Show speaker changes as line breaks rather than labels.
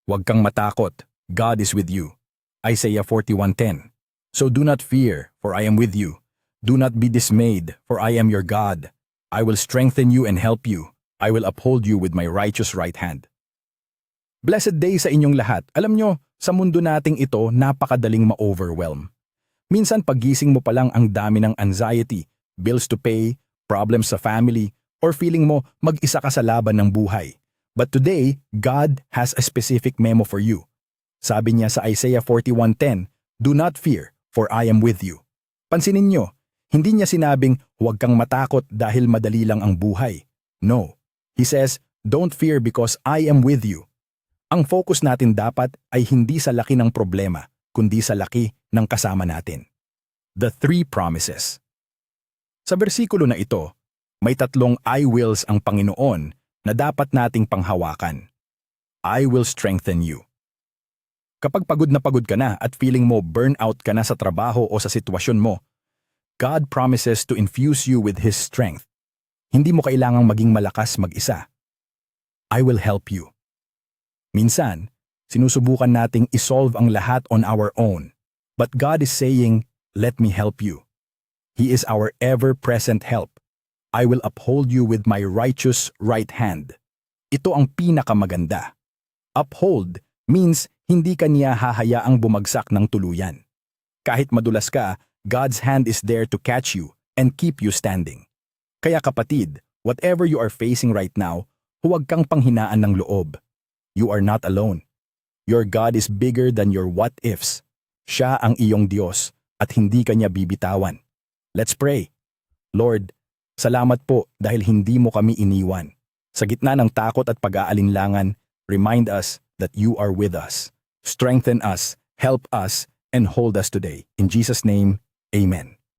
Huwag kang matakot, God is with you. Isaiah 41:10. So do not fear, for I am with you. Do not be dismayed, for I am your God. I will strengthen you and help you. I will uphold you with my righteous right hand. Blessed day sa inyong lahat. Alam nyo, sa mundo nating ito, napakadaling ma-overwhelm. Minsan pagising mo pa lang ang dami ng anxiety, bills to pay, problems sa family, or feeling mo mag-isa ka sa laban ng buhay. But today, God has a specific memo for you. Sabi niya sa Isaiah 41:10, "Do not fear, for I am with you." Pansinin nyo, hindi niya sinabing huwag kang matakot dahil madali lang ang buhay. No. He says, "Don't fear because I am with you." Ang focus natin dapat ay hindi sa laki ng problema, kundi sa laki ng kasama natin. The three promises. Sa bersikulo na ito, may tatlong I wills ang Panginoon na dapat nating panghawakan. I will strengthen you. Kapag pagod ka na at feeling mo burnout ka na sa trabaho o sa sitwasyon mo, God promises to infuse you with His strength. Hindi mo kailangang maging malakas mag-isa. I will help you. Minsan, sinusubukan nating isolve ang lahat on our own. But God is saying, "Let me help you." He is our ever-present help. I will uphold you with my righteous right hand. Ito ang pinakamaganda. Uphold means hindi ka niya hahayaang bumagsak ng tuluyan. Kahit madulas ka, God's hand is there to catch you and keep you standing. Kaya kapatid, whatever you are facing right now, huwag kang panghinaan ng loob. You are not alone. Your God is bigger than your what-ifs. Siya ang iyong Diyos at hindi ka niya bibitawan. Let's pray. Lord, salamat po dahil hindi mo kami iniwan. Sa gitna ng takot at pag-aalinlangan, remind us that you are with us. Strengthen us, help us, and hold us today. In Jesus' name, Amen.